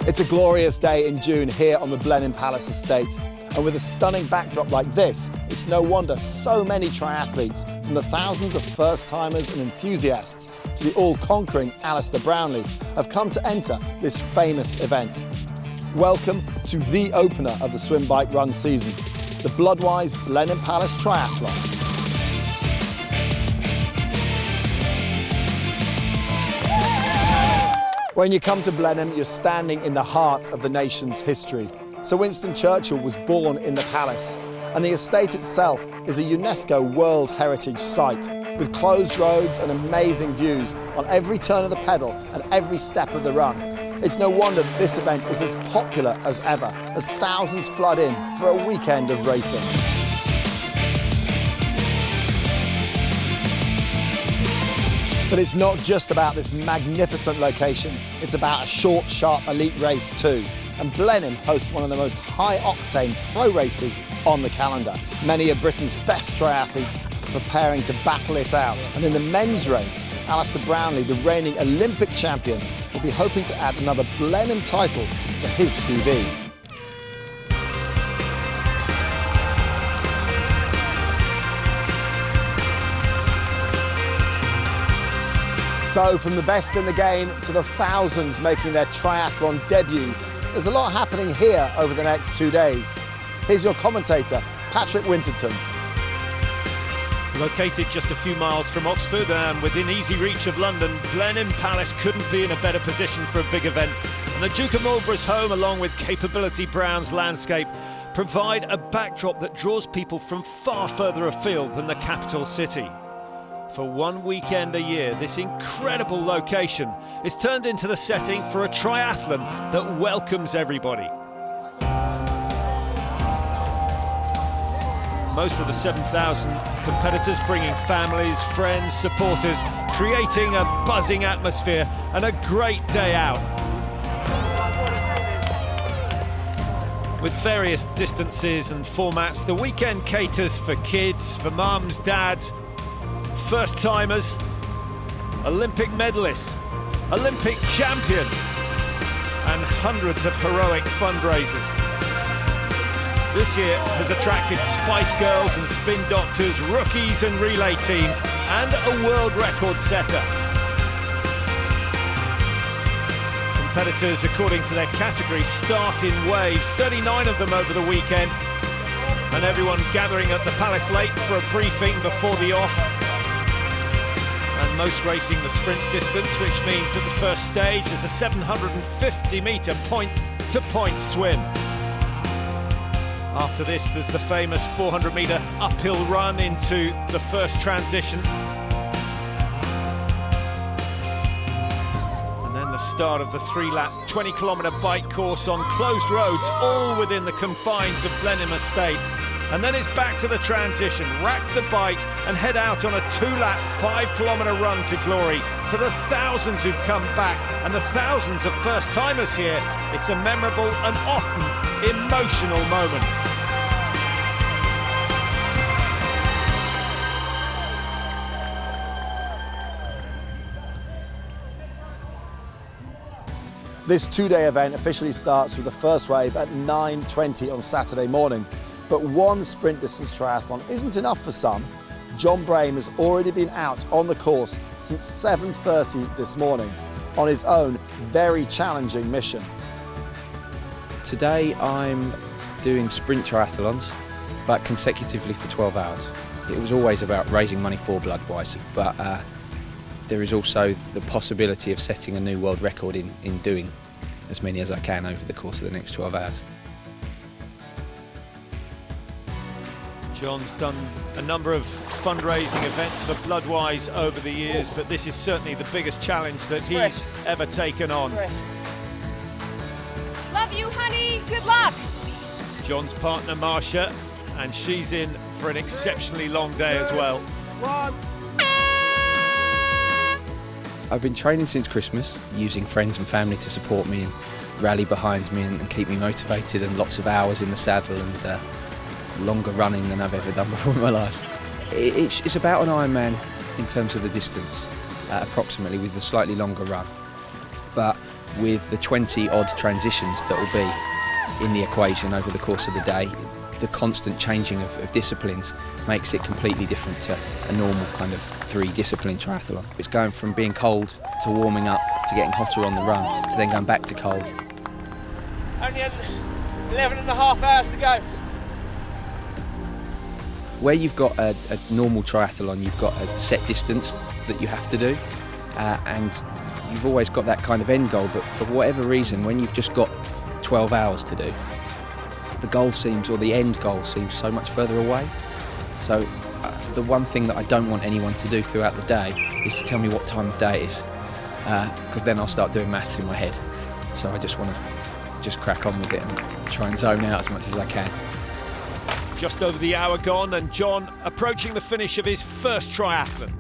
It's a glorious day in June here on the Blenheim Palace estate. And with a stunning backdrop like this, it's no wonder so many triathletes, from the thousands of first-timers and enthusiasts to the all-conquering Alistair Brownlee, have come to enter this famous event. Welcome to the opener of the swim, bike, run season, the Bloodwise Blenheim Palace Triathlon. When you come to Blenheim, you're standing in the heart of the nation's history. Sir Winston Churchill was born in the palace, and the estate itself is a UNESCO World Heritage Site, with closed roads and amazing views on every turn of the pedal and every step of the run. It's no wonder that this event is as popular as ever, as thousands flood in for a weekend of racing. But it's not just about this magnificent location, it's about a short, sharp elite race too. And Blenheim hosts one of the most high-octane pro races on the calendar. Many of Britain's best triathletes are preparing to battle it out. And in the men's race, Alistair Brownlee, the reigning Olympic champion, will be hoping to add another Blenheim title to his CV. So from the best in the game to the thousands making their triathlon debuts, there's a lot happening here over the next 2 days. Here's your commentator, Patrick Winterton. Located just a few miles from Oxford and within easy reach of London, Blenheim Palace couldn't be in a better position for a big event. And the Duke of Marlborough's home, along with Capability Brown's landscape, provide a backdrop that draws people from far further afield than the capital city. For one weekend a year, this incredible location is turned into the setting for a triathlon that welcomes everybody. Most of the 7,000 competitors bringing families, friends, supporters, creating a buzzing atmosphere and a great day out. With various distances and formats, the weekend caters for kids, for mums, dads, first-timers, Olympic medalists, Olympic champions, and hundreds of heroic fundraisers. This year has attracted Spice Girls and Spin Doctors, rookies and relay teams, and a world record setter. Competitors, according to their category, start in waves, 39 of them over the weekend, and everyone gathering at the Palace Lake for a briefing before the off. And most racing the sprint distance, which means that the first stage is a 750-metre point-to-point swim. After this, there's the famous 400-metre uphill run into the first transition. And then the start of the 3-lap, 20-kilometre bike course on closed roads, all within the confines of Blenheim Estate. And then it's back to the transition, rack the bike and head out on a 2-lap, 5-kilometre run to glory. For the thousands who've come back and the thousands of first-timers here, it's a memorable and often emotional moment. This two-day event officially starts with the first wave at 9:20 on Saturday morning. But one sprint distance triathlon isn't enough for some. John Brame has already been out on the course since 7:30 this morning on his own very challenging mission. Today I'm doing sprint triathlons, but consecutively for 12 hours. It was always about raising money for Bloodwise, but there is also the possibility of setting a new world record in doing as many as I can over the course of the next 12 hours. John's done a number of fundraising events for Bloodwise over the years, but this is certainly the biggest challenge that he's ever taken on. Love you, honey. Good luck. John's partner, Marsha, and she's in for an exceptionally long day as well. I've been training since Christmas, using friends and family to support me and rally behind me and keep me motivated, and lots of hours in the saddle and longer running than I've ever done before in my life. It's about an Ironman in terms of the distance, approximately, with a slightly longer run. But with the 20 odd transitions that will be in the equation over the course of the day, the constant changing of disciplines makes it completely different to a normal kind of 3-discipline triathlon. It's going from being cold to warming up to getting hotter on the run to then going back to cold. Only 11 and a half hours to go. Where you've got a normal triathlon, you've got a set distance that you have to do, and you've always got that kind of end goal, but for whatever reason, when you've just got 12 hours to do, the goal seems, or the end goal seems so much further away. So the one thing that I don't want anyone to do throughout the day is to tell me what time of day it is, because then I'll start doing maths in my head. So I just want to just crack on with it and try and zone out as much as I can. Just over the hour gone, and John approaching the finish of his first triathlon.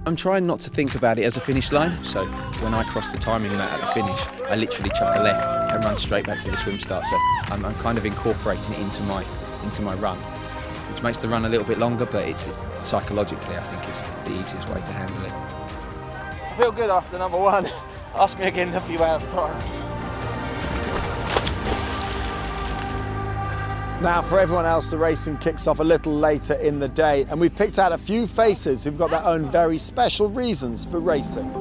I'm trying not to think about it as a finish line, so when I cross the timing mat at the finish, I literally chuck a left and run straight back to the swim start. So I'm kind of incorporating it into my run, which makes the run a little bit longer, but it's psychologically, I think it's the easiest way to handle it. I feel good after number 1. Ask me again in a few hours' time. Now, for everyone else, the racing kicks off a little later in the day, and we've picked out a few faces who've got their own very special reasons for racing.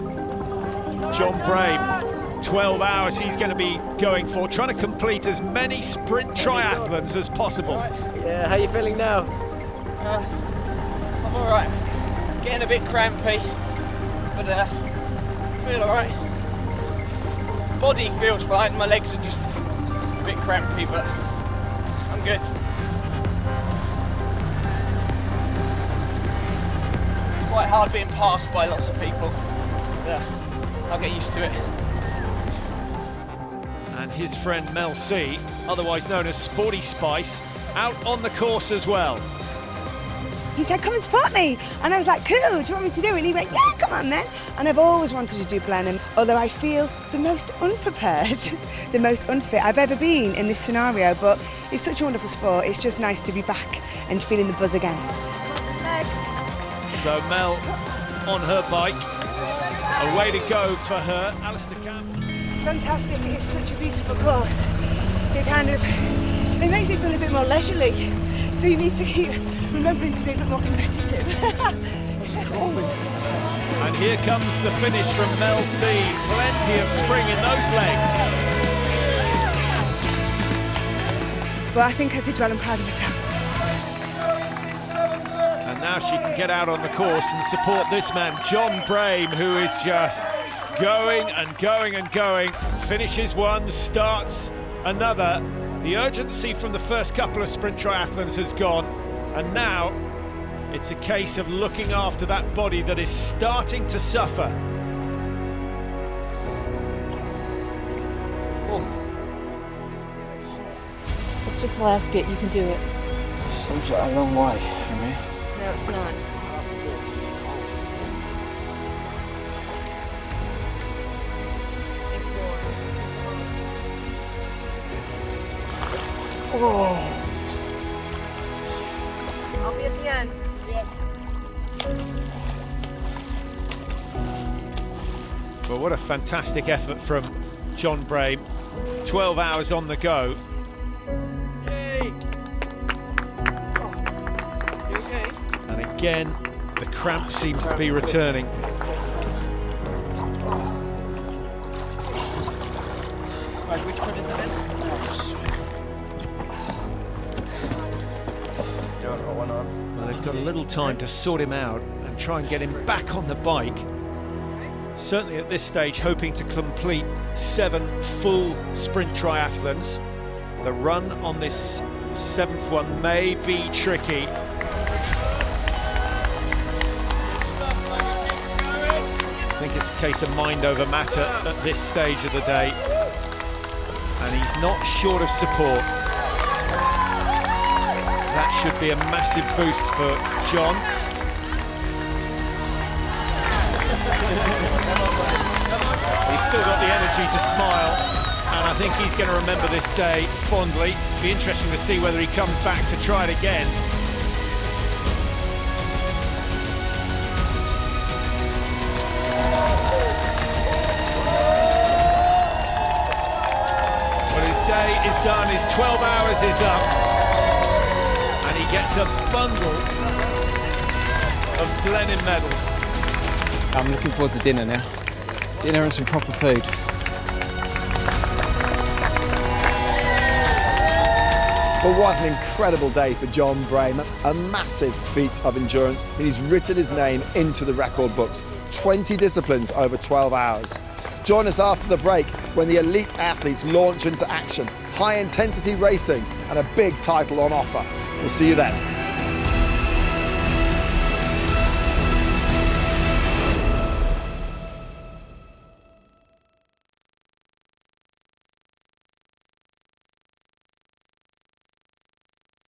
John Brame, 12 hours he's going to be going for, trying to complete as many sprint triathlons as possible. Yeah, how you feeling now? I'm all right. Getting a bit crampy, but feel all right. Body feels fine. My legs are just a bit crampy, but I'm good. Quite hard being passed by lots of people. Yeah, I'll get used to it. And his friend Mel C, otherwise known as Sporty Spice, out on the course as well. He said, come and support me. And I was like, cool, do you want me to do it? And he went, yeah, come on then. And I've always wanted to do Blenheim, although I feel the most unprepared, the most unfit I've ever been in this scenario. But it's such a wonderful sport. It's just nice to be back and feeling the buzz again. So Mel on her bike, away to go for her. Alistair Campbell. It's fantastic. It's such a beautiful course. It makes it feel a bit more leisurely. So you need to keep remembering to be a bit more competitive. And here comes the finish from Mel C. Plenty of spring in those legs. But I think I did well. I'm proud of myself. And now she can get out on the course and support this man, John Brame, who is just going and going and going. Finishes one, starts another. The urgency from the first couple of sprint triathlons has gone, and now it's a case of looking after that body that is starting to suffer. It's just the last bit, you can do it. Seems like a long way from here. No, it's not. Oh. I'll be at the end. Well, what a fantastic effort from John Brame. 12 hours on the go. Yay! You okay? And again, the cramp seems to be returning. Right, which foot is it in? John's got one on. Well, they've got a little time to sort him out and try and get him back on the bike. Certainly at this stage, hoping to complete 7 full sprint triathlons. The run on this 7th one may be tricky. I think it's a case of mind over matter at this stage of the day. And he's not short of support. That should be a massive boost for John. He's still got the energy to smile, and I think he's going to remember this day fondly. Be interesting to see whether he comes back to try it again. rises up and he gets a bundle of Blenheim medals. I'm looking forward to dinner now. Dinner and some proper food. But what an incredible day for John Brame. A massive feat of endurance, and he's written his name into the record books. 20 disciplines over 12 hours. Join us after the break when the elite athletes launch into action. High intensity racing and a big title on offer. We'll see you then.